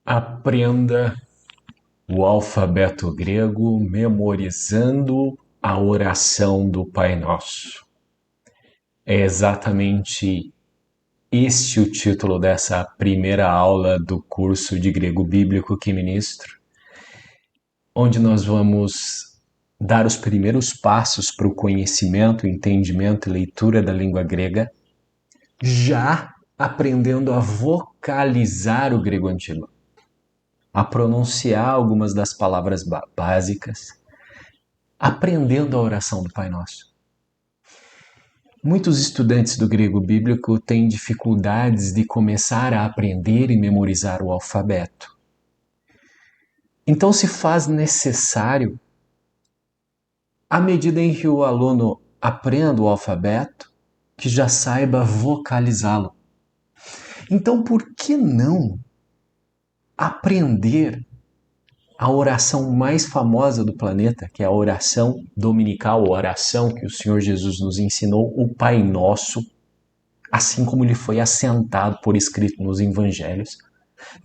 Aprenda o alfabeto grego memorizando a oração do Pai Nosso. É exatamente este o título dessa primeira aula do curso de grego bíblico que ministro, onde nós vamos dar os primeiros passos para o conhecimento, entendimento e leitura da língua grega, já aprendendo a vocalizar o grego antigo, a pronunciar algumas das palavras básicas, aprendendo a oração do Pai Nosso. Muitos estudantes do grego bíblico têm dificuldades de começar a aprender e memorizar o alfabeto. Então se faz necessário, à medida em que o aluno aprenda o alfabeto, que já saiba vocalizá-lo. Então por que não aprender a oração mais famosa do planeta, que é a oração dominical, a oração que o Senhor Jesus nos ensinou, o Pai Nosso, assim como ele foi assentado por escrito nos evangelhos,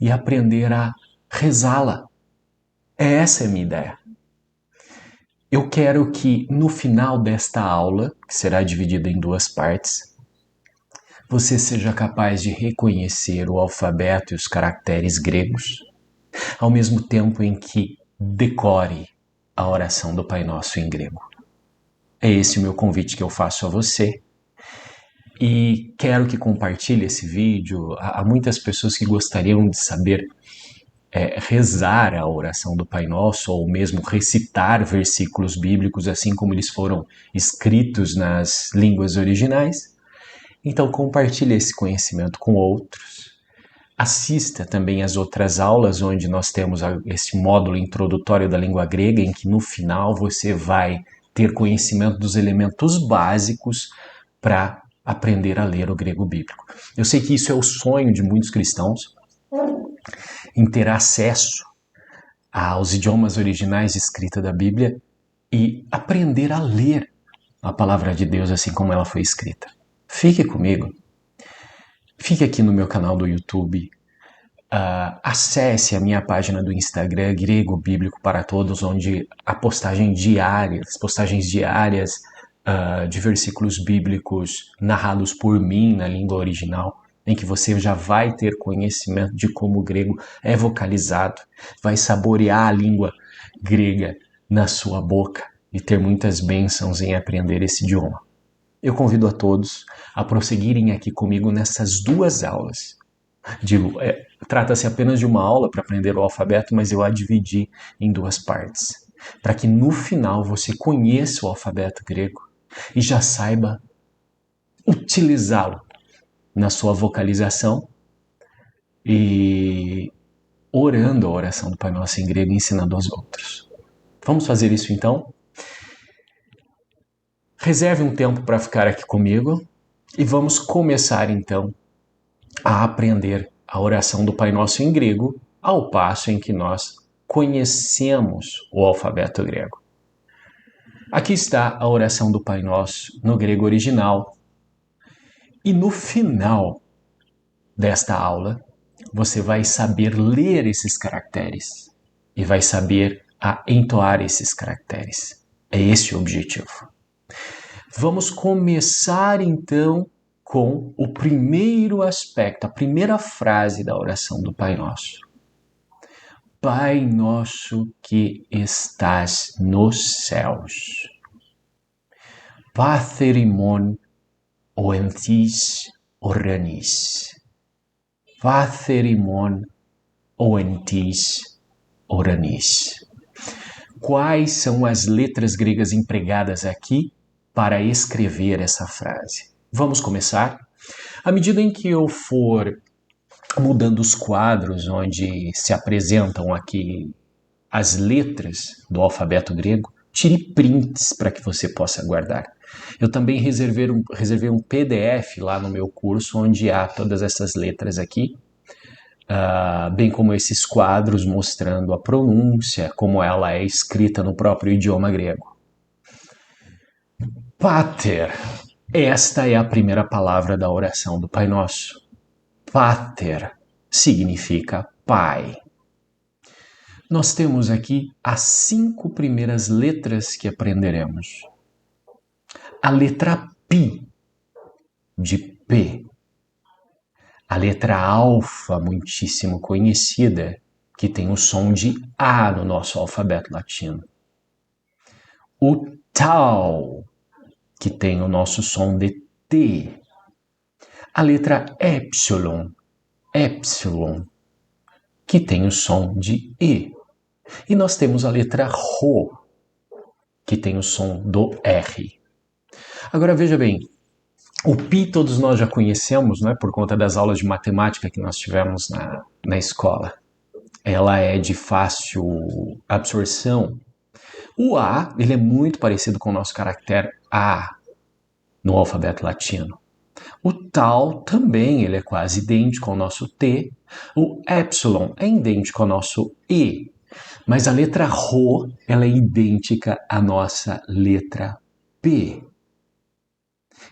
e aprender a rezá-la. Essa é a minha ideia. Eu quero que no final desta aula, que será dividida em duas partes, você seja capaz de reconhecer o alfabeto e os caracteres gregos, ao mesmo tempo em que decore a oração do Pai Nosso em grego. É esse o meu convite que eu faço a você. E quero que compartilhe esse vídeo. Há muitas pessoas que gostariam de saber rezar a oração do Pai Nosso, ou mesmo recitar versículos bíblicos assim como eles foram escritos nas línguas originais. Então compartilhe esse conhecimento com outros. Assista também às outras aulas, onde nós temos esse módulo introdutório da língua grega, em que no final você vai ter conhecimento dos elementos básicos para aprender a ler o grego bíblico. Eu sei que isso é o sonho de muitos cristãos, em ter acesso aos idiomas originais de escrita da Bíblia e aprender a ler a palavra de Deus assim como ela foi escrita. Fique comigo. Fique aqui no meu canal do YouTube, acesse a minha página do Instagram, Grego Bíblico para Todos, onde há postagens diárias de versículos bíblicos narrados por mim na língua original, em que você já vai ter conhecimento de como o grego é vocalizado, vai saborear a língua grega na sua boca e ter muitas bênçãos em aprender esse idioma. Eu convido a todos a prosseguirem aqui comigo nessas duas aulas. Trata-se apenas de uma aula para aprender o alfabeto, mas eu a dividi em duas partes, para que no final você conheça o alfabeto grego e já saiba utilizá-lo na sua vocalização e orando a oração do Pai Nosso em grego e ensinando aos outros. Vamos fazer isso então? Reserve um tempo para ficar aqui comigo e vamos começar então a aprender a oração do Pai Nosso em grego, ao passo em que nós conhecemos o alfabeto grego. Aqui está a oração do Pai Nosso no grego original. E no final desta aula, você vai saber ler esses caracteres e vai saber entoar esses caracteres. É esse o objetivo. Vamos começar então com o primeiro aspecto, a primeira frase da oração do Pai Nosso. Pai Nosso que estás nos céus. Pater imon oentis oranis. Pater imon oentis oranis. Quais são as letras gregas empregadas aqui para escrever essa frase? Vamos começar? À medida em que eu for mudando os quadros onde se apresentam aqui as letras do alfabeto grego, tire prints para que você possa guardar. Eu também reservei um PDF lá no meu curso onde há todas essas letras aqui, bem como esses quadros mostrando a pronúncia, como ela é escrita no próprio idioma grego. Pater. Esta é a primeira palavra da oração do Pai Nosso. Pater significa pai. Nós temos aqui as 5 primeiras letras que aprenderemos. A letra P, de P. A letra alfa, muitíssimo conhecida, que tem o som de A no nosso alfabeto latino. O tau, que tem o nosso som de T. A letra epsilon, epsilon, que tem o som de E. E nós temos a letra Rho, que tem o som do R. Agora veja bem, o pi todos nós já conhecemos, né, por conta das aulas de matemática que nós tivemos na escola. Ela é de fácil absorção. O A, ele é muito parecido com o nosso caractere A no alfabeto latino. O tal também, ele é quase idêntico ao nosso T. O epsilon é idêntico ao nosso E. Mas a letra Rho, ela é idêntica à nossa letra P.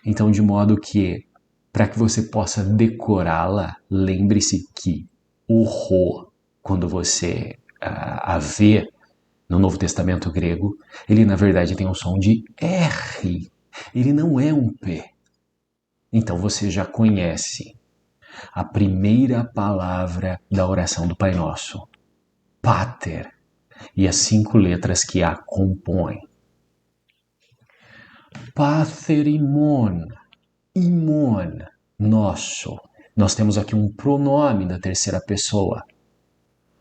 Então, de modo que, para que você possa decorá-la, lembre-se que o Rho, quando você a vê no Novo Testamento grego, ele na verdade tem um som de R. Ele não é um P. Então você já conhece a primeira palavra da oração do Pai Nosso, Pater, e as 5 letras que a compõem. Pater imon, imon, nosso. Nós temos aqui um pronome da terceira pessoa,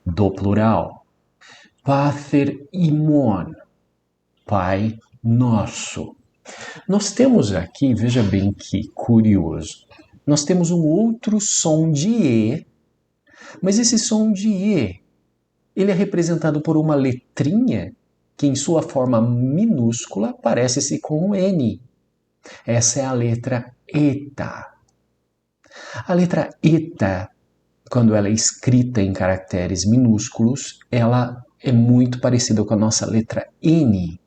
do plural. Pater imon, Pai nosso. Nós temos aqui, veja bem que curioso, nós temos um outro som de E, mas esse som de E, ele é representado por uma letrinha que em sua forma minúscula parece-se com um N. Essa é a letra eta. A letra eta, quando ela é escrita em caracteres minúsculos, ela é muito parecida com a nossa letra N.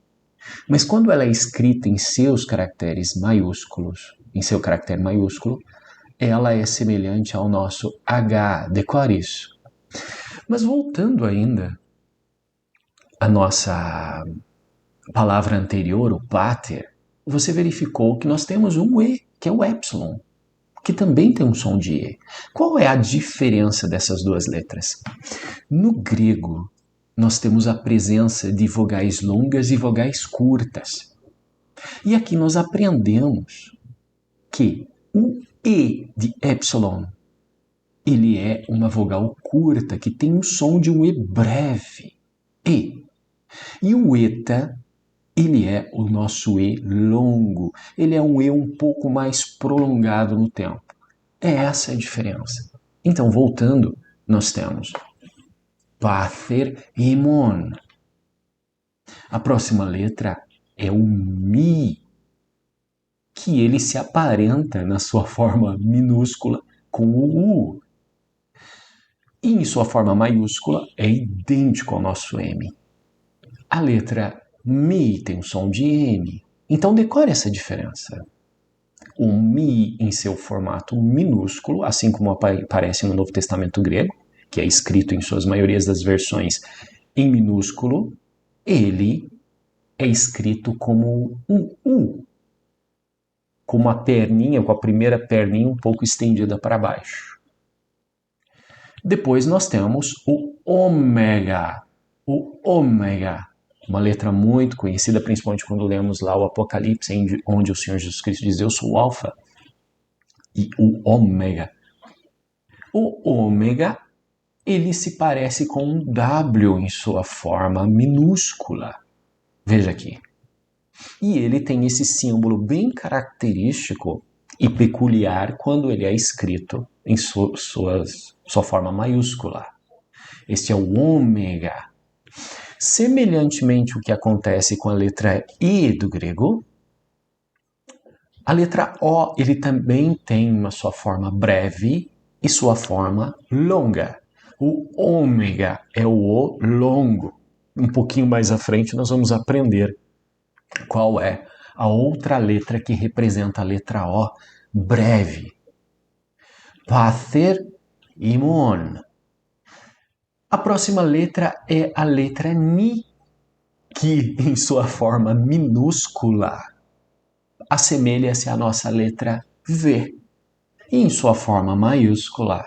Mas quando ela é escrita em seus caracteres maiúsculos, em seu caractere maiúsculo, ela é semelhante ao nosso H. Decore isso. Mas voltando ainda à nossa palavra anterior, o pater, você verificou que nós temos um E, que é o epsilon, que também tem um som de E. Qual é a diferença dessas duas letras? No grego, nós temos a presença de vogais longas e vogais curtas. E aqui nós aprendemos que o E de epsilon, ele é uma vogal curta que tem o som de um E breve, E. E o eta, ele é o nosso E longo, ele é um E um pouco mais prolongado no tempo. É essa a diferença. Então, voltando, nós temos Pater imon. A próxima letra é o Mi, que ele se aparenta na sua forma minúscula com o U. E em sua forma maiúscula é idêntico ao nosso M. A letra Mi tem um som de M. Então decore essa diferença. O Mi em seu formato minúsculo, assim como aparece no Novo Testamento grego, que é escrito em suas maiorias das versões em minúsculo, ele é escrito como um U, com uma perninha, com a primeira perninha um pouco estendida para baixo. Depois nós temos o ômega. O ômega, uma letra muito conhecida, principalmente quando lemos lá o Apocalipse, onde o Senhor Jesus Cristo diz, eu sou o alfa e o ômega. O ômega, ele se parece com um W em sua forma minúscula. Veja aqui. E ele tem esse símbolo bem característico e peculiar quando ele é escrito em sua forma maiúscula. Este é o ômega. Semelhantemente ao que acontece com a letra I do grego, a letra O ele também tem uma sua forma breve e sua forma longa. O ômega é o O longo. Um pouquinho mais à frente nós vamos aprender qual é a outra letra que representa a letra O breve. Pater imon. A próxima letra é a letra Ni, que em sua forma minúscula assemelha-se à nossa letra V. E em sua forma maiúscula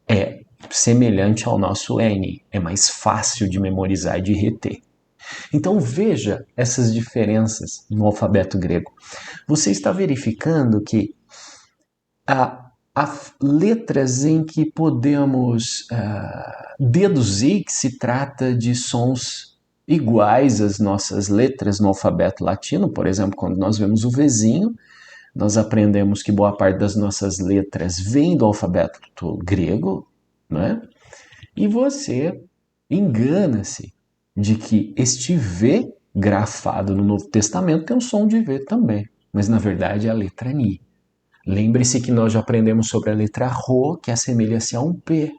é semelhante ao nosso N, é mais fácil de memorizar e de reter. Então veja essas diferenças no alfabeto grego. Você está verificando que há letras em que podemos deduzir que se trata de sons iguais às nossas letras no alfabeto latino. Por exemplo, quando nós vemos o Vzinho, nós aprendemos que boa parte das nossas letras vem do alfabeto grego, né? E você engana-se de que este V grafado no Novo Testamento tem um som de V também, mas na verdade é a letra Ni. Lembre-se que nós já aprendemos sobre a letra Rho, que assemelha-se a um P.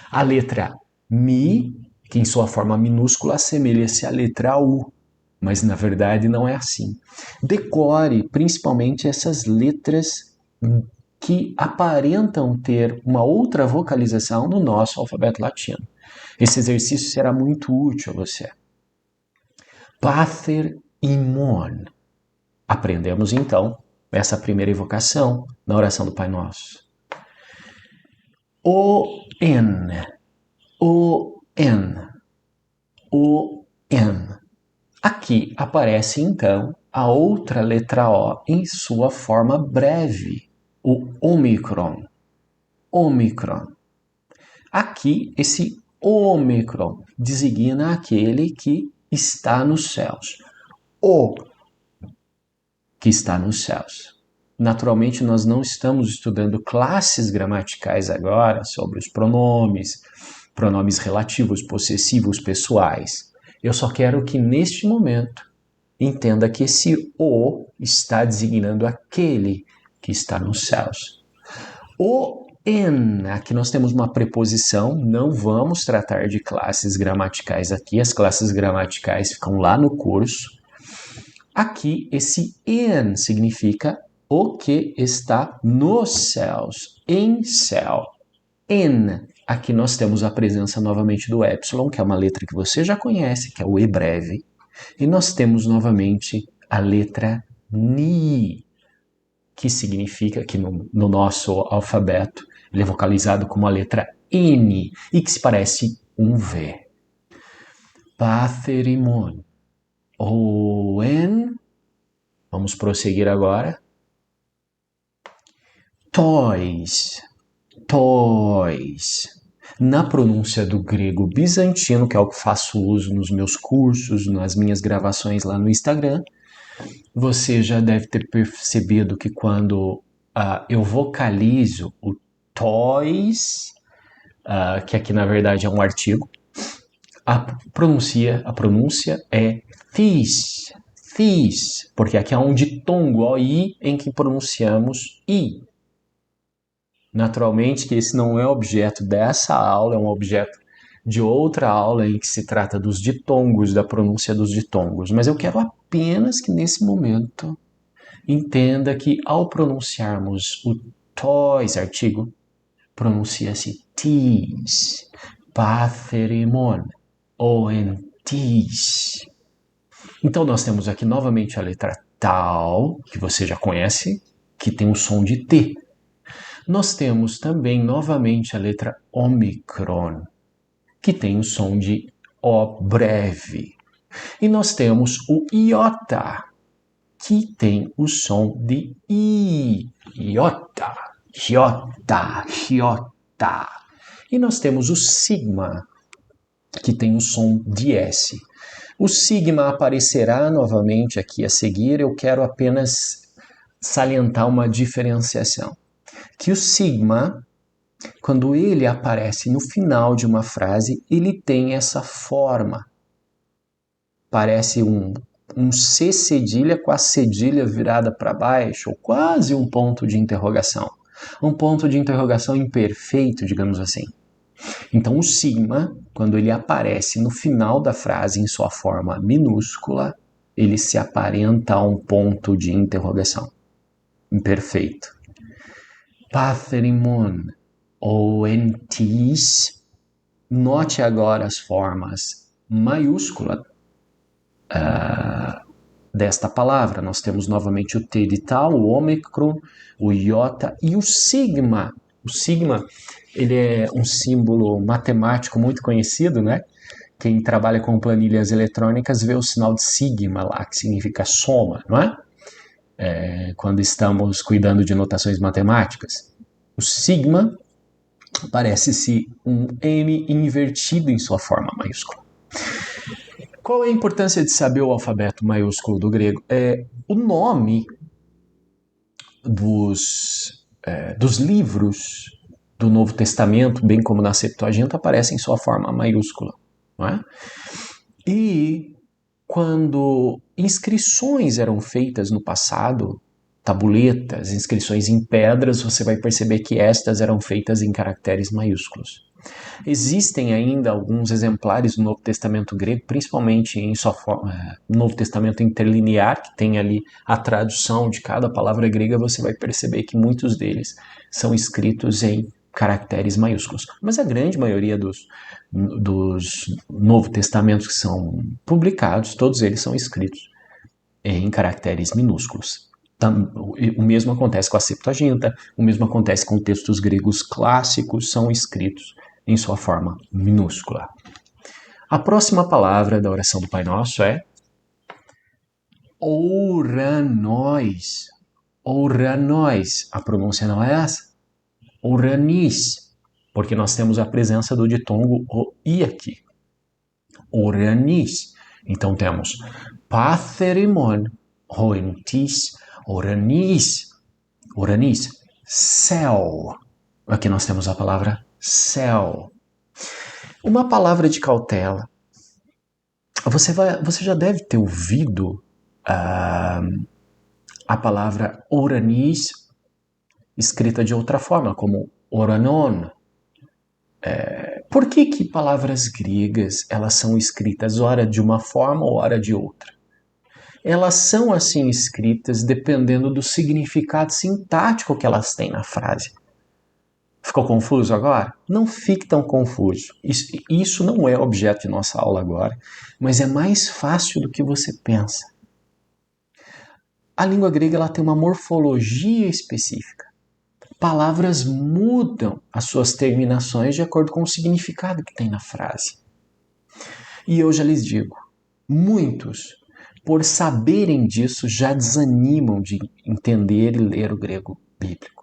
A letra Mi, que em sua forma minúscula assemelha-se à letra U, mas na verdade não é assim. Decore principalmente essas letras que aparentam ter uma outra vocalização no nosso alfabeto latino. Esse exercício será muito útil a você. Pater e Mon. Aprendemos então essa primeira evocação na oração do Pai Nosso. O-N, O-N, O-N. Aqui aparece então a outra letra O em sua forma breve, o ômicron. Ômicron. Aqui, esse ômicron designa aquele que está nos céus. O que está nos céus. Naturalmente, nós não estamos estudando classes gramaticais agora sobre os pronomes, pronomes relativos, possessivos, pessoais. Eu só quero que neste momento entenda que esse O está designando aquele que está nos céus. O N, aqui nós temos uma preposição, não vamos tratar de classes gramaticais aqui, as classes gramaticais ficam lá no curso. Aqui, esse N significa o que está nos céus, em céu. N, aqui nós temos a presença novamente do epsilon, que é uma letra que você já conhece, que é o E breve. E nós temos novamente a letra Ni, que significa que no nosso alfabeto ele é vocalizado como a letra N e que se parece um V. Pater e Mon. O-N. Vamos prosseguir agora. Tois. Tois. Na pronúncia do grego bizantino, que é o que faço uso nos meus cursos, nas minhas gravações lá no Instagram, você já deve ter percebido que quando eu vocalizo o tois, que aqui na verdade é um artigo, a pronúncia é this, this, porque aqui é um ditongo, o i, em que pronunciamos i. Naturalmente que esse não é objeto dessa aula, é um objeto de outra aula em que se trata dos ditongos, da pronúncia dos ditongos. Mas eu quero apenas que nesse momento entenda que ao pronunciarmos o tois, artigo, pronuncia-se tis, pater e mon, o-n-tis. Então nós temos aqui novamente a letra tal, que você já conhece, que tem o som de T. Nós temos também novamente a letra ômicron, que tem o som de O breve. E nós temos o iota, que tem o som de I. Iota, iota, iota. E nós temos o sigma, que tem o som de S. O sigma aparecerá novamente aqui a seguir, eu quero apenas salientar uma diferenciação. Que o sigma, quando ele aparece no final de uma frase, ele tem essa forma. Parece um C cedilha com a cedilha virada para baixo, ou quase um ponto de interrogação. Um ponto de interrogação imperfeito, digamos assim. Então, o sigma, quando ele aparece no final da frase em sua forma minúscula, ele se aparenta a um ponto de interrogação imperfeito. Pater e Mon, o-n-tis, Note agora as formas maiúsculas desta palavra. Nós temos novamente o T de tal, o ômicron, o iota e o sigma. O sigma, ele é um símbolo matemático muito conhecido, né? Quem trabalha com planilhas eletrônicas vê o sinal de sigma lá, que significa soma, não é? Quando estamos cuidando de notações matemáticas. O sigma parece-se um M invertido em sua forma maiúscula. Qual é a importância de saber o alfabeto maiúsculo do grego? O nome dos livros do Novo Testamento, bem como na Septuaginta, aparecem em sua forma maiúscula, não é? E quando inscrições eram feitas no passado, tabuletas, inscrições em pedras, você vai perceber que estas eram feitas em caracteres maiúsculos. Existem ainda alguns exemplares do Novo Testamento grego, principalmente em sua forma, no Novo Testamento interlinear, que tem ali a tradução de cada palavra grega, você vai perceber que muitos deles são escritos em caracteres maiúsculos. Mas a grande maioria dos Novo Testamentos que são publicados, todos eles são escritos em caracteres minúsculos. O mesmo acontece com a Septuaginta, o mesmo acontece com textos gregos clássicos, são escritos em sua forma minúscula. A próxima palavra da oração do Pai Nosso é ouranós. Ouranós. A pronúncia não é essa. Ouranis. Porque nós temos a presença do ditongo o i aqui. Ouranis. Então temos patherimon, hoentis, ouranis. Ouranis. Céu. Aqui nós temos a palavra céu. Uma palavra de cautela. Você já deve ter ouvido a palavra ouranis escrita de outra forma, como oranon. Por que palavras gregas elas são escritas ora de uma forma ou ora de outra? Elas são assim escritas dependendo do significado sintático que elas têm na frase. Ficou confuso agora? Não fique tão confuso. Isso não é objeto de nossa aula agora, mas é mais fácil do que você pensa. A língua grega ela tem uma morfologia específica. Palavras mudam as suas terminações de acordo com o significado que tem na frase. E eu já lhes digo, muitos, por saberem disso, já desanimam de entender e ler o grego bíblico.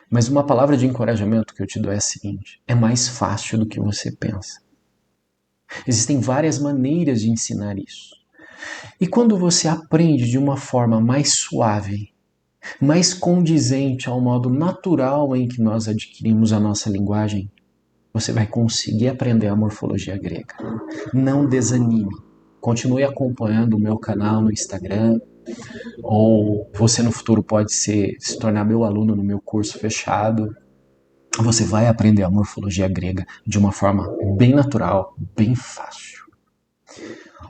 Mas uma palavra de encorajamento que eu te dou é a seguinte: é mais fácil do que você pensa. Existem várias maneiras de ensinar isso. E quando você aprende de uma forma mais suave, mais condizente ao modo natural em que nós adquirimos a nossa linguagem, você vai conseguir aprender a morfologia grega. Não desanime. Continue acompanhando o meu canal no Instagram, ou você no futuro pode se tornar meu aluno no meu curso fechado. Você vai aprender a morfologia grega de uma forma bem natural, bem fácil.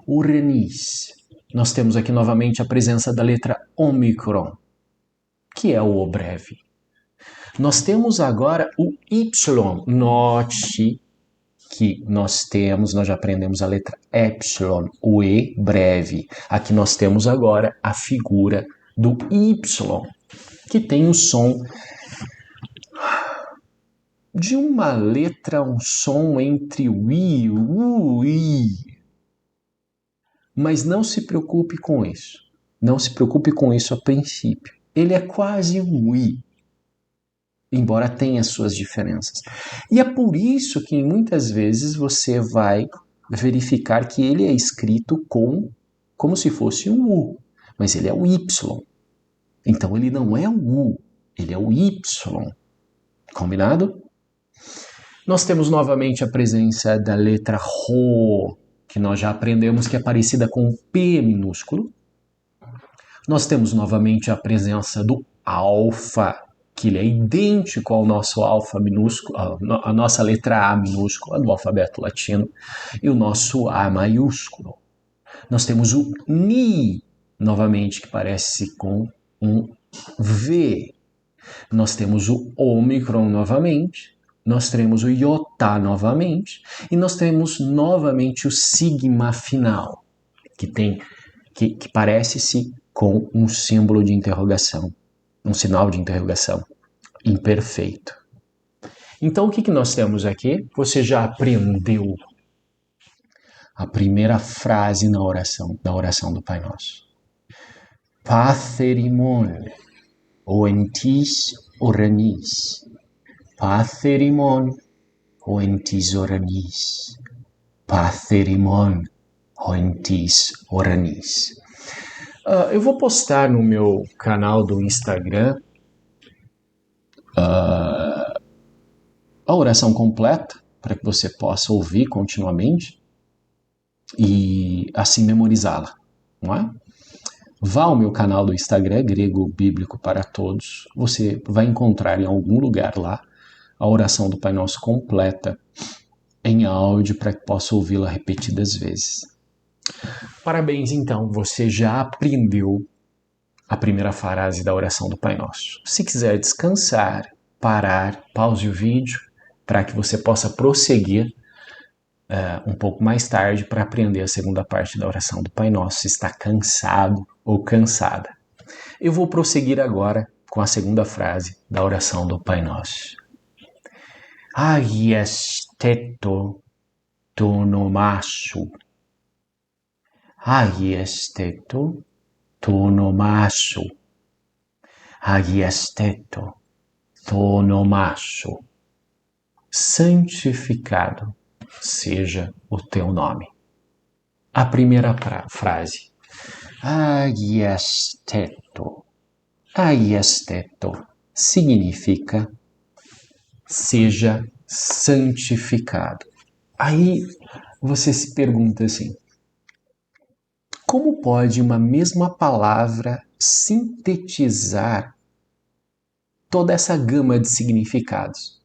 Ouranis. Nós temos aqui novamente a presença da letra ômicron, que é o breve. Nós temos agora o Y. Note que nós já aprendemos a letra epsilon, o E breve. Aqui nós temos agora a figura do Y, que tem o som de uma letra, um som entre o I e o I. Mas não se preocupe com isso. Não se preocupe com isso a princípio. Ele é quase um I, embora tenha suas diferenças. E é por isso que muitas vezes você vai verificar que ele é escrito como se fosse um U, mas ele é o Y. Então ele não é o U, ele é o Y. Combinado? Nós temos novamente a presença da letra Rho, que nós já aprendemos que é parecida com o P minúsculo. Nós temos novamente a presença do alfa, que ele é idêntico ao nosso alfa minúsculo, a nossa letra A minúscula do alfabeto latino, e o nosso A maiúsculo. Nós temos o Ni, novamente, que parece com um V. Nós temos o ômicron novamente, nós teremos o iotá novamente, e nós temos novamente o sigma final, que parece-se com um símbolo de interrogação, um sinal de interrogação imperfeito. Então, o que nós temos aqui? Você já aprendeu a primeira frase da oração do Pai Nosso. Patherimon, oentis oranis. Patherimon, oentis oranis. Patherimon, oentis oranis. Eu vou postar no meu canal do Instagram a oração completa, para que você possa ouvir continuamente e assim memorizá-la, não é? Vá ao meu canal do Instagram, Grego Bíblico para Todos. Você vai encontrar em algum lugar lá a oração do Pai Nosso completa em áudio para que possa ouvi-la repetidas vezes. Parabéns, então, você já aprendeu a primeira frase da oração do Pai Nosso. Se quiser descansar, parar, pause o vídeo para que você possa prosseguir um pouco mais tarde para aprender a segunda parte da oração do Pai Nosso, se está cansado ou cansada. Eu vou prosseguir agora com a segunda frase da oração do Pai Nosso. Aiesteto tonomasu. Aiesteto tonomasu. Aiesteto tonomasu. Santificado seja o teu nome. A primeira frase. Aiesteto. Aiesteto significa seja santificado. Aí você se pergunta assim, como pode uma mesma palavra sintetizar toda essa gama de significados?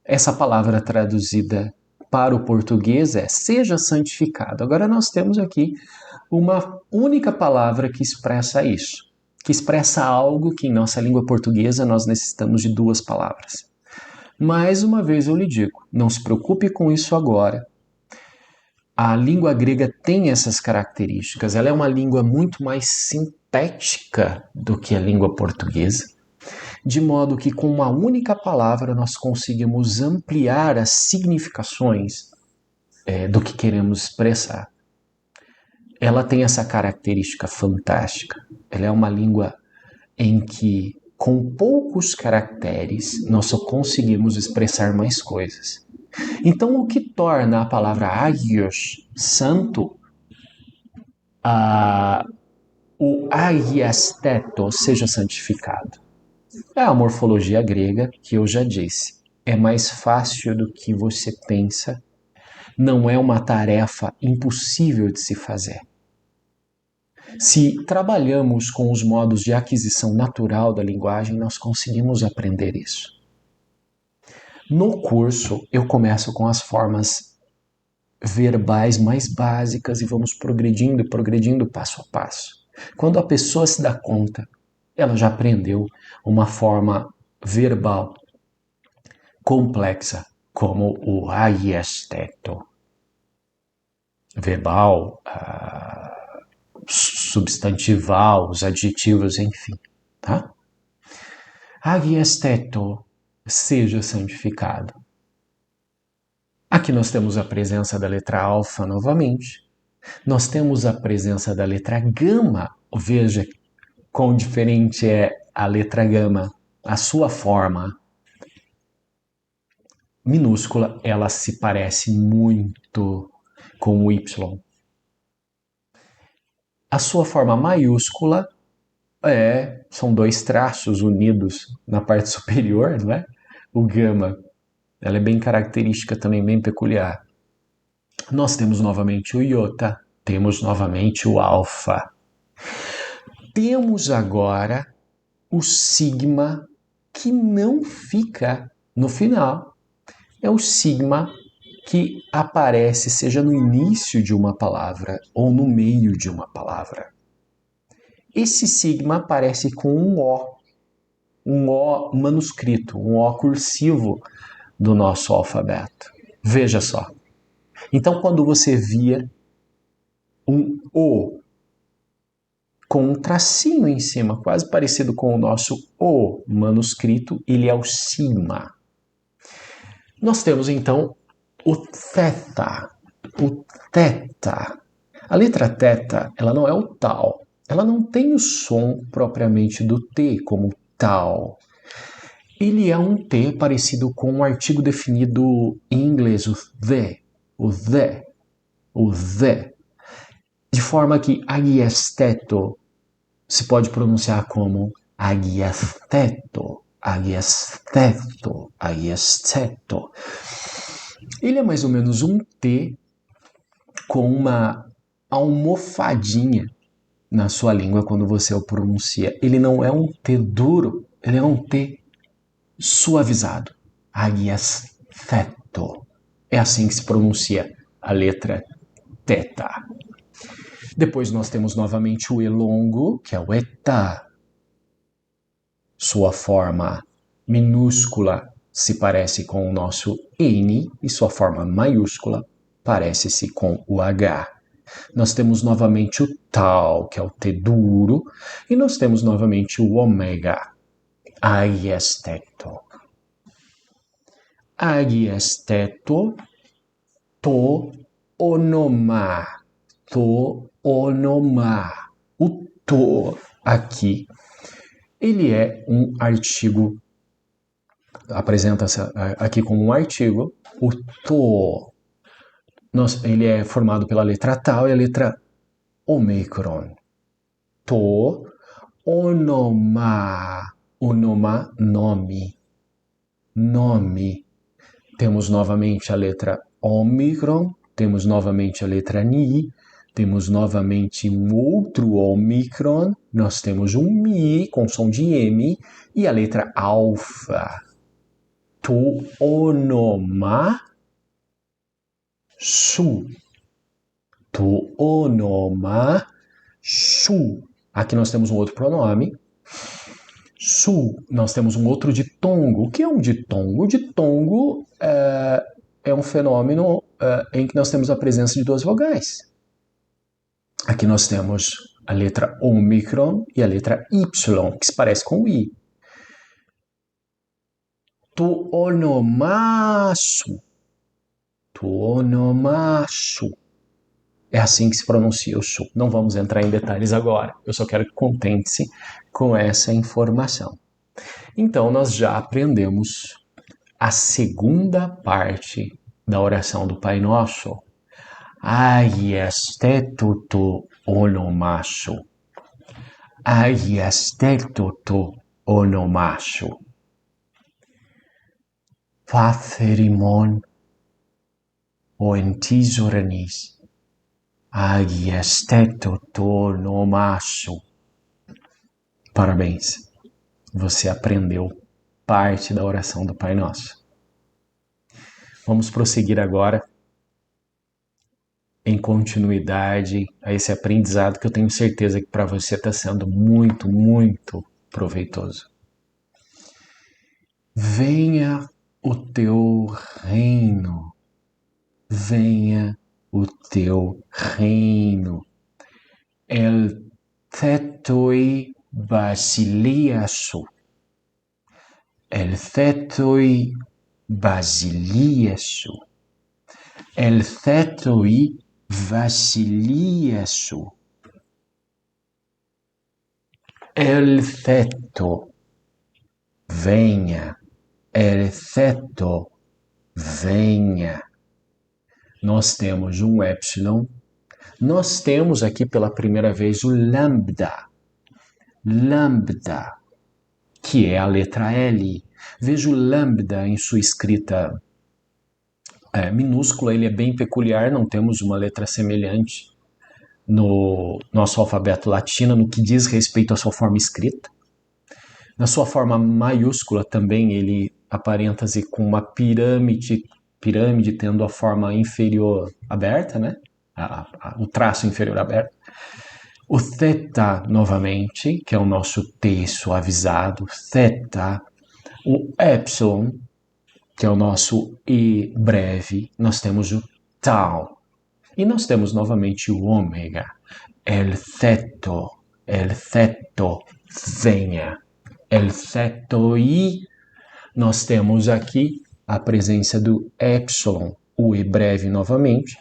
Essa palavra traduzida para o português é seja santificado. Agora nós temos aqui uma única palavra que expressa isso, que expressa algo que em nossa língua portuguesa nós necessitamos de duas palavras. Mais uma vez eu lhe digo, não se preocupe com isso agora. A língua grega tem essas características, ela é uma língua muito mais sintética do que a língua portuguesa, de modo que com uma única palavra nós conseguimos ampliar as significações do que queremos expressar. Ela tem essa característica fantástica. Ela é uma língua em que, com poucos caracteres, nós só conseguimos expressar mais coisas. Então, o que torna a palavra Agios, santo, o Agiasteto, seja santificado? É a morfologia grega que eu já disse. É mais fácil do que você pensa. Não é uma tarefa impossível de se fazer. Se trabalhamos com os modos de aquisição natural da linguagem, nós conseguimos aprender isso. No curso, eu começo com as formas verbais mais básicas e vamos progredindo passo a passo. Quando a pessoa se dá conta, ela já aprendeu uma forma verbal complexa, como o aiesteto. Verbal, substantival, os adjetivos, enfim. Tá? Aiesteto, seja santificado. Aqui nós temos a presença da letra alfa novamente. Nós temos a presença da letra gama. Veja quão diferente é a letra gama. A sua forma minúscula, ela se parece muito com o Y. A sua forma maiúscula são dois traços unidos na parte superior, não é? O gama. Ela é bem característica também, bem peculiar. Nós temos novamente o iota, temos novamente o alfa. Temos agora o sigma que não fica no final. É o sigma que aparece seja no início de uma palavra ou no meio de uma palavra. Esse sigma aparece com um O manuscrito, um O cursivo do nosso alfabeto. Veja só. Então, quando você via um O com um tracinho em cima, quase parecido com o nosso O manuscrito, ele é o cima. Nós temos, então, o θ. O θ. A letra θ, ela não é o tal. Ela não tem o som propriamente do T, como tal. Ele é um T parecido com um artigo definido em inglês, o the, o the, o the. De forma que agiesteto se pode pronunciar como agiesteto, agiesteto, agiesteto. Ele é mais ou menos um T com uma almofadinha na sua língua quando você o pronuncia. Ele não é um T duro, ele é um T suavizado. Agiesteto. É assim que se pronuncia a letra θ. Depois nós temos novamente o E longo, que é o ETA. Sua forma minúscula se parece com o nosso N e sua forma maiúscula parece-se com o H. Nós temos novamente o tal, que é o T duro, e nós temos novamente o ômega. Agiesteto. Agiesteto, to, onoma. To, onoma. O to aqui, ele é um artigo, apresenta-se aqui como um artigo. O to, ele é formado pela letra tal e a letra ômicron. To, onoma. Onoma, nome. Nome. Temos novamente a letra ômicron, temos novamente a letra ni, temos novamente um outro ômicron, nós temos um mi com som de M e a letra alfa. Tu onoma su. Tu onoma su. Aqui nós temos um outro pronome. Su, nós temos um outro ditongo. O que é um ditongo? O ditongo é um fenômeno em que nós temos a presença de duas vogais. Aqui nós temos a letra ômicron e a letra Y, que se parece com o I. Tu onomasu. Tu onomasu. É assim que se pronuncia o su. Não vamos entrar em detalhes agora. Eu só quero que contente-se com essa informação. Então, nós já aprendemos a segunda parte da oração do Pai Nosso. Agiesteto to onomasu. Agiesteto to onomasu. Patherimon o entisoranis. Agiesteto to onomasu. Parabéns, você aprendeu parte da oração do Pai Nosso. Vamos prosseguir agora em continuidade a esse aprendizado que eu tenho certeza que para você está sendo muito, muito proveitoso. Venha o teu reino, venha o teu reino. El thetoi basiliasu. El thetoi basiliasu. El thetoi vasiliasu. El theto, venha. El theto, venha. Nós temos um epsilon. Nós temos aqui pela primeira vez o lambda. Lambda, que é a letra L. Veja o lambda em sua escrita minúscula, ele é bem peculiar, não temos uma letra semelhante no nosso alfabeto latino no que diz respeito à sua forma escrita. Na sua forma maiúscula também ele aparenta-se com uma pirâmide tendo a forma inferior aberta, né? O traço inferior aberto. O θ, novamente, que é o nosso T suavizado, θ. O epsilon, que é o nosso E breve, nós temos o tal. E nós temos novamente o ômega. El theto, venha. El theto I, nós temos aqui a presença do epsilon, o E breve novamente,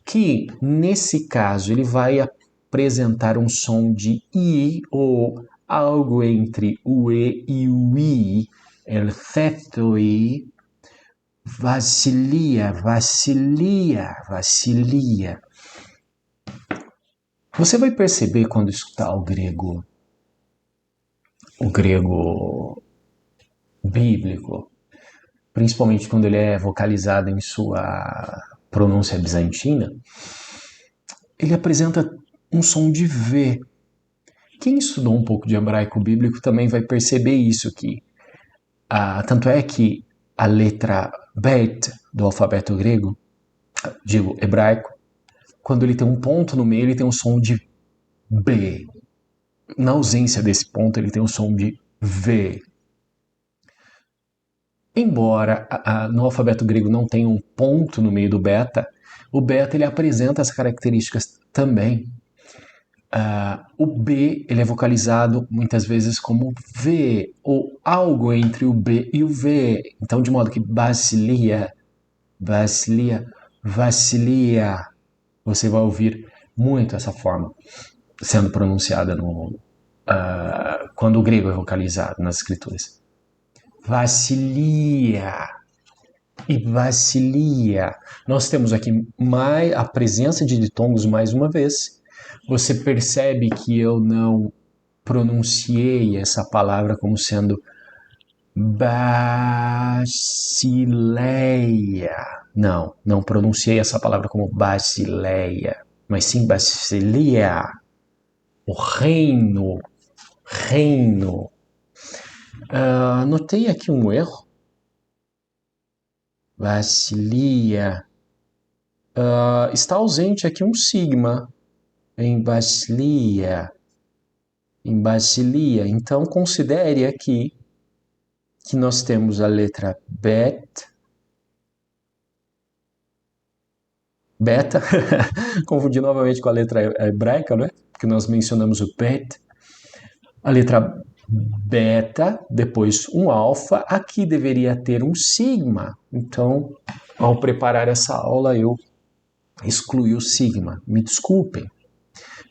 que nesse caso ele vai apresentar um som de I ou algo entre o E e o I. El theto I, vacilia. Você vai perceber quando escutar o grego bíblico, principalmente quando ele é vocalizado em sua pronúncia bizantina, ele apresenta um som de V. Quem estudou um pouco de hebraico bíblico também vai perceber isso aqui. Tanto é que a letra Bet do alfabeto grego, digo hebraico, quando ele tem um ponto no meio, ele tem um som de B. Na ausência desse ponto, ele tem um som de V. Embora no alfabeto grego não tenha um ponto no meio do beta, o beta ele apresenta as características também. O B ele é vocalizado muitas vezes como V, ou algo entre o B e o V. Então, de modo que vacilia, você vai ouvir muito essa forma sendo pronunciada quando o grego é vocalizado nas escrituras. Vacilia. Nós temos aqui a presença de ditongos mais uma vez. Você percebe que eu não pronunciei essa palavra como sendo basileia. Não pronunciei essa palavra como basileia, mas sim basilia. O reino. Notei aqui um erro. Basilia. Está ausente aqui um sigma em basilia. Então, considere aqui que nós temos a letra beta, confundi novamente com a letra hebraica, não é? Porque nós mencionamos o bet, a letra beta, depois um alfa, aqui deveria ter um sigma. Então, ao preparar essa aula, eu excluí o sigma. Me desculpem.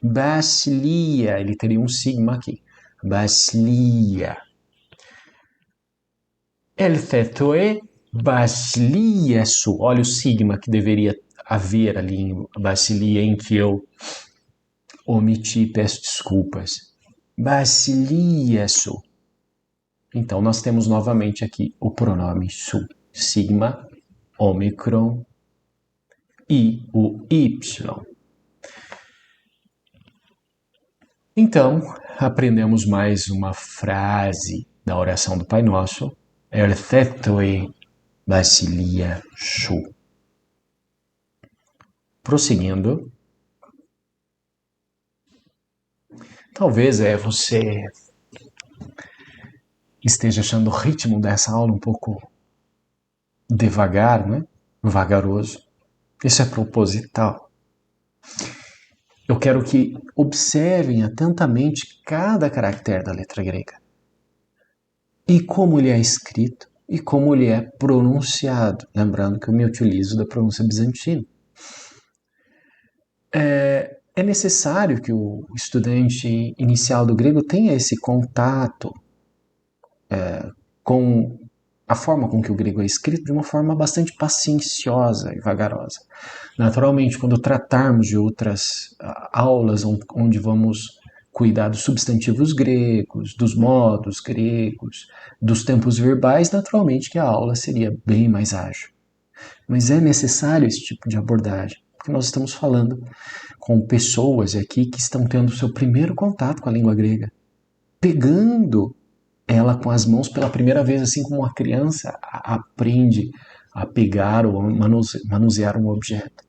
Basilia, ele teria um sigma aqui. Basilia. El theto e basilia su. Olha o sigma que deveria haver ali em basilia, em que eu omiti, peço desculpas. Basilia su. Então, nós temos novamente aqui o pronome su. Sigma, ômicron e o y. Então, aprendemos mais uma frase da oração do Pai Nosso. El theto e basilia su. Prosseguindo. Talvez você esteja achando o ritmo dessa aula um pouco devagar, né? Vagaroso. Isso é proposital. Eu quero que observem atentamente cada caractere da letra grega. E como ele é escrito e como ele é pronunciado. Lembrando que eu me utilizo da pronúncia bizantina. É necessário que o estudante inicial do grego tenha esse contato com a forma com que o grego é escrito de uma forma bastante pacienciosa e vagarosa. Naturalmente, quando tratarmos de outras aulas onde vamos cuidar dos substantivos gregos, dos modos gregos, dos tempos verbais, naturalmente que a aula seria bem mais ágil. Mas é necessário esse tipo de abordagem, porque nós estamos falando com pessoas aqui que estão tendo o seu primeiro contato com a língua grega, pegando ela com as mãos pela primeira vez, assim como uma criança aprende a pegar ou manusear um objeto.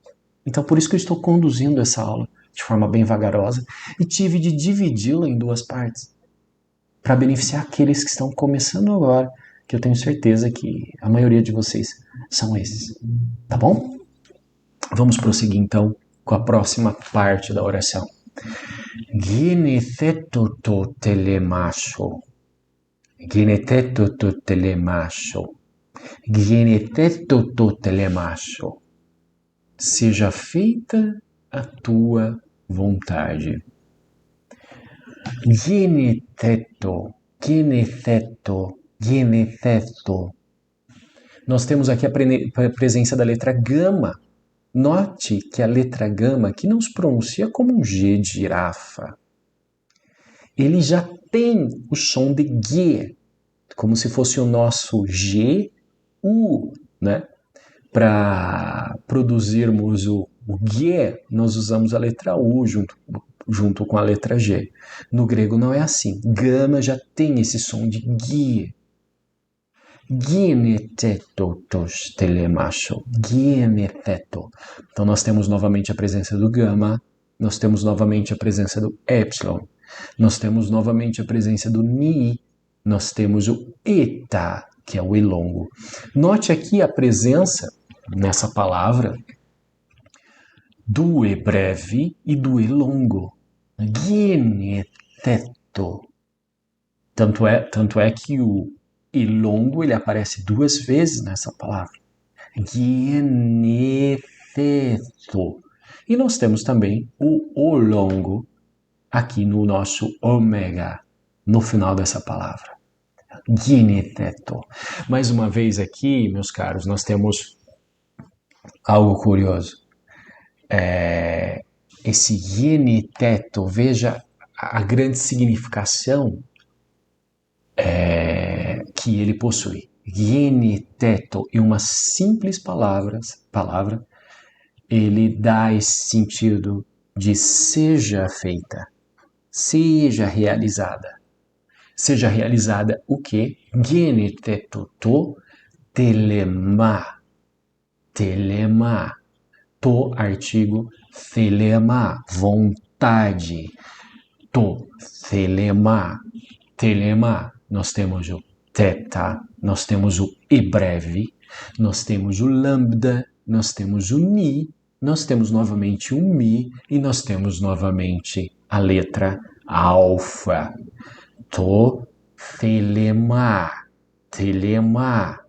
Então, por isso que eu estou conduzindo essa aula de forma bem vagarosa e tive de dividi-la em duas partes, para beneficiar aqueles que estão começando agora, que eu tenho certeza que a maioria de vocês são esses. Tá bom? Vamos prosseguir então com a próxima parte da oração. Ginetheto to telemacho. Ginetheto to telemacho. Ginetheto to telemacho. Seja feita a tua vontade. Ginetheto, ginetheto, ginetheto. Nós temos aqui a presença da letra gama. Note que a letra gama aqui não se pronuncia como um G de girafa. Ele já tem o som de G, como se fosse o nosso G, U, né? Para produzirmos o G, nós usamos a letra U junto com a letra G. No grego não é assim. Gama já tem esse som de G. Ginethetos telemacho. Ginetheto. Então nós temos novamente a presença do gama, nós temos novamente a presença do epsilon, nós temos novamente a presença do ni, nós temos o eta, que é o e longo. Note aqui a presença, nessa palavra, do e breve e do e longo. Ginetheto. Tanto é que o e longo ele aparece 2 vezes nessa palavra. Ginetheto. E nós temos também o longo aqui no nosso ômega, no final dessa palavra. Ginetheto. Mais uma vez aqui, meus caros, nós temos algo curioso. Esse ginetheto, veja a grande significação que ele possui. Ginetheto, e uma simples palavra, ele dá esse sentido de seja feita, seja realizada. Seja realizada o quê? Ginetheto to telema. Telema. To, artigo, telema, vontade. To, telema. Telema. Nós temos o theta, nós temos o e breve, nós temos o lambda, nós temos o ni, nós temos novamente o mi e nós temos novamente a letra alfa. To, telema, telema,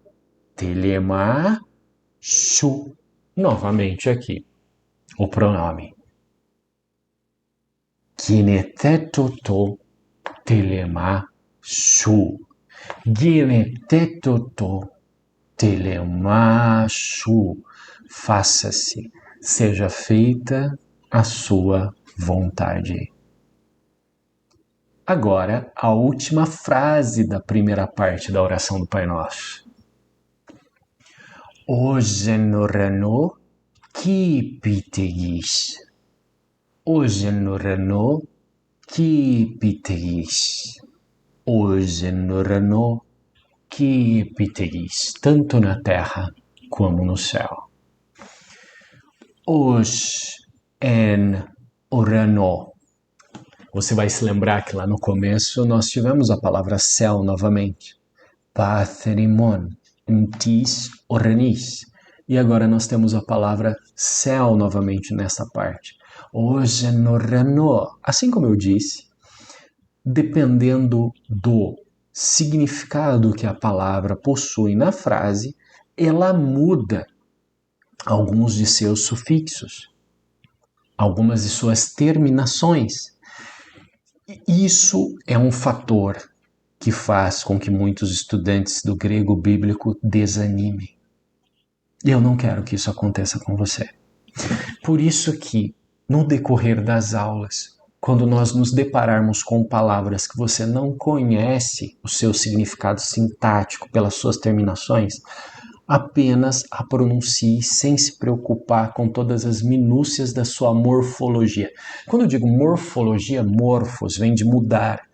telema, shu. Novamente aqui, o pronome. Ginetheto to telema shu. Ginetheto to telema shu. Faça-se, seja feita a sua vontade. Agora, a última frase da primeira parte da oração do Pai Nosso. Ogenorano kipitegis. Ogenorano kipitegis. Ogenorano kipitegis. Tanto na terra como no céu. Os en orano. Você vai se lembrar que lá no começo nós tivemos a palavra céu novamente. Patherimon, entis, oranis. E agora nós temos a palavra céu novamente nessa parte. Hoje no reno. Assim como eu disse, dependendo do significado que a palavra possui na frase, ela muda alguns de seus sufixos, algumas de suas terminações. Isso é um fator que faz com que muitos estudantes do grego bíblico desanimem. E eu não quero que isso aconteça com você. Por isso que, no decorrer das aulas, quando nós nos depararmos com palavras que você não conhece o seu significado sintático pelas suas terminações, apenas a pronuncie sem se preocupar com todas as minúcias da sua morfologia. Quando eu digo morfologia, morfos, vem de mudar.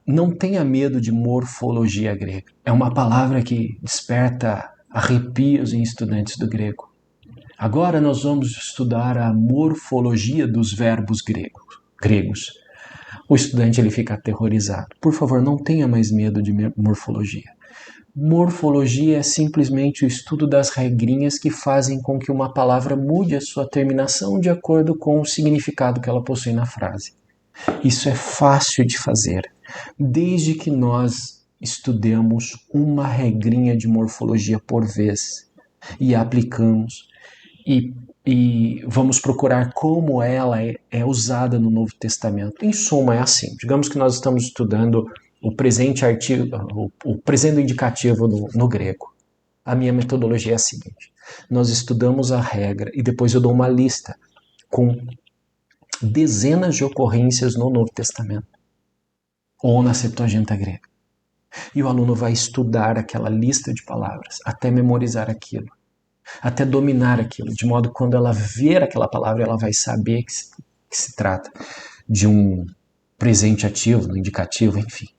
Não tenha medo de morfologia grega. É uma palavra que desperta arrepios em estudantes do grego. Agora nós vamos estudar a morfologia dos verbos gregos. o estudante ele fica aterrorizado. Por favor, não tenha mais medo de morfologia. Morfologia é simplesmente o estudo das regrinhas que fazem com que uma palavra mude a sua terminação de acordo com o significado que ela possui na frase. Isso é fácil de fazer, desde que nós estudemos uma regrinha de morfologia por vez e aplicamos e vamos procurar como ela é usada no Novo Testamento. Em suma, é assim. Digamos que nós estamos estudando o presente indicativo no grego. A minha metodologia é a seguinte. Nós estudamos a regra e depois eu dou uma lista com dezenas de ocorrências no Novo Testamento ou na Septuaginta grega. E o aluno vai estudar aquela lista de palavras até memorizar aquilo, até dominar aquilo, de modo que quando ela ver aquela palavra, ela vai saber que se trata de um presente ativo, um indicativo, enfim.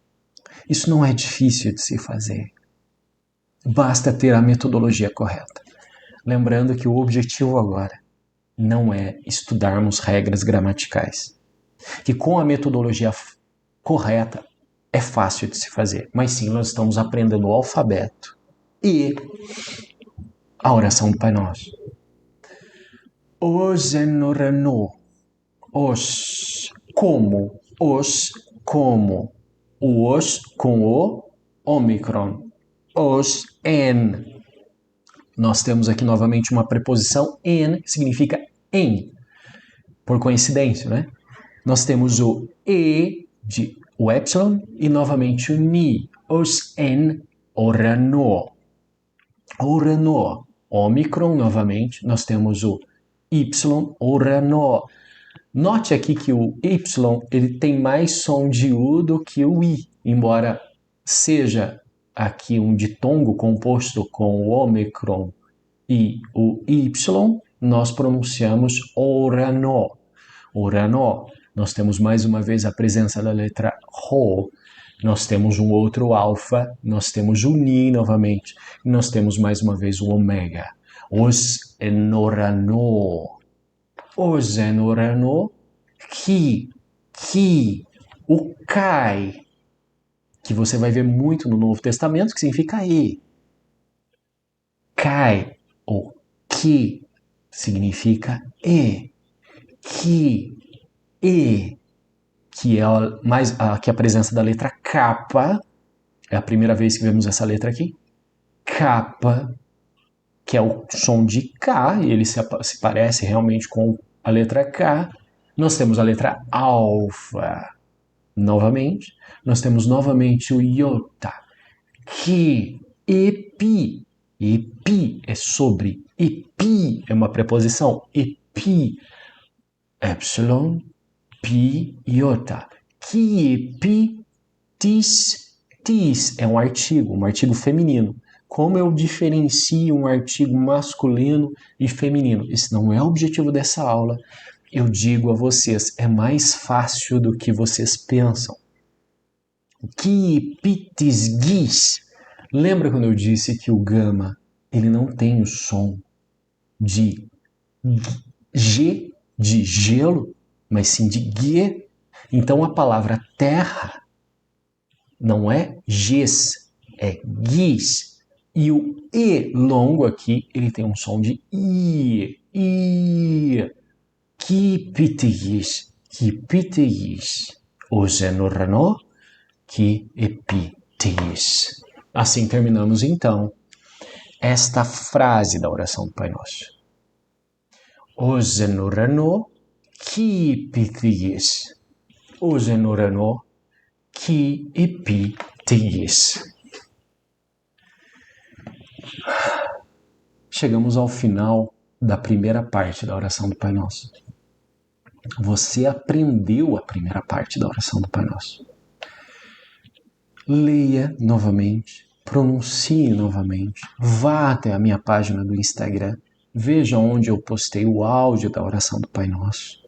Isso não é difícil de se fazer. Basta ter a metodologia correta. Lembrando que o objetivo agora não é estudarmos regras gramaticais. Que com a metodologia correta é fácil de se fazer, mas sim nós estamos aprendendo o alfabeto e a oração do Pai Nosso. Os enorano, os como, o os com o ômicron, os en. Nós temos aqui novamente uma preposição en, que significa em, por coincidência, né? Nós temos o e, o epsilon, e novamente o ni, os en orano. Orano, ômicron, novamente, nós temos o y, orano. Note aqui que o y ele tem mais som de u do que o i, embora seja aqui um ditongo composto com o ômicron e o y, nós pronunciamos orano. Orano. Nós temos mais uma vez a presença da letra Rho, nós temos um outro alfa, nós temos o Ni novamente, e nós temos mais uma vez o ômega. Os enorano. Os enorano, que, o kai, que você vai ver muito no Novo Testamento, que significa e. Kai, ou que, significa e. Que é aqui a presença da letra kappa, é a primeira vez que vemos essa letra aqui, kappa, que é o som de K, e ele se parece realmente com a letra K. Nós temos a letra alfa, novamente, nós temos novamente o iota, que, epi, epi é sobre, epi é uma preposição, epi, epsilon, pi, iota. Ki, pi, tis é um artigo feminino. Como eu diferencio um artigo masculino e feminino? Esse não é o objetivo dessa aula. Eu digo a vocês, é mais fácil do que vocês pensam. Ki, pitis, gis. Lembra quando eu disse que o gama ele não tem o som de G, de gelo, mas sim de G. Então a palavra terra não é gis, é gis. E o E longo aqui, ele tem um som de I. Kipitigis, kipitigis. Ozenorano, ki epitigis. Assim terminamos então esta frase da oração do Pai Nosso. Ozenorano, ki epitigis. Ozenorano, ki epitigis. Chegamos ao final da primeira parte da oração do Pai Nosso. Você aprendeu a primeira parte da oração do Pai Nosso. Leia novamente, pronuncie novamente, vá até a minha página do Instagram, veja onde eu postei o áudio da oração do Pai Nosso.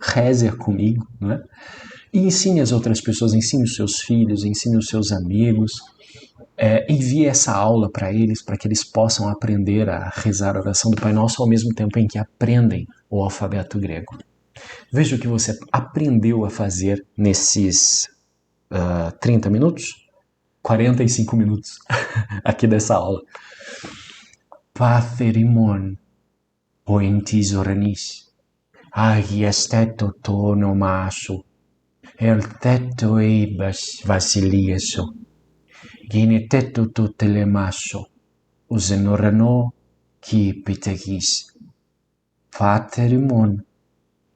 Reze comigo, né? E ensine as outras pessoas, ensine os seus filhos, ensine os seus amigos. Envie essa aula para que eles possam aprender a rezar a oração do Pai Nosso ao mesmo tempo em que aprendem o alfabeto grego. Veja o que você aprendeu a fazer nesses 30 minutos, 45 minutos aqui dessa aula. Patherimon poentis oranis, agiesteto tonomaso, el tetto eibas vasilieso, gineteto tutelemaso, usenorano ki pitegis. Patherimon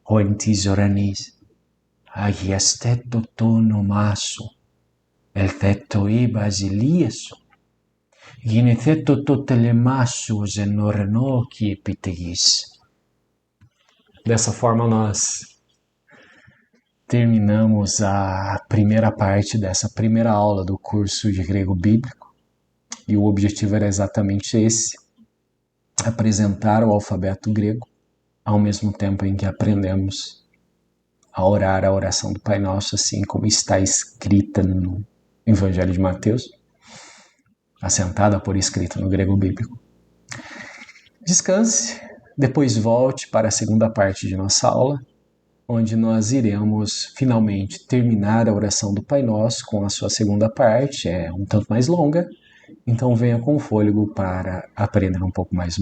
poentis oranis, agiesteto tonomaso, el tetto eibas vasilieso, gineteto tutelemaso, usenorano ki pitegis. Dessa forma, nós terminamos a primeira parte dessa primeira aula do curso de grego bíblico, e o objetivo era exatamente esse: apresentar o alfabeto grego ao mesmo tempo em que aprendemos a orar a oração do Pai Nosso, assim como está escrita no Evangelho de Mateus, assentada por escrito no grego bíblico. Descanse, depois volte para a segunda parte de nossa aula, onde nós iremos finalmente terminar a oração do Pai Nosso com a sua segunda parte, é um tanto mais longa, então venha com fôlego para aprender um pouco mais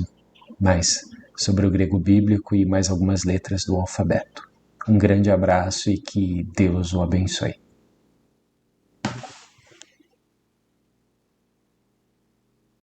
sobre o grego bíblico e mais algumas letras do alfabeto. Um grande abraço e que Deus o abençoe.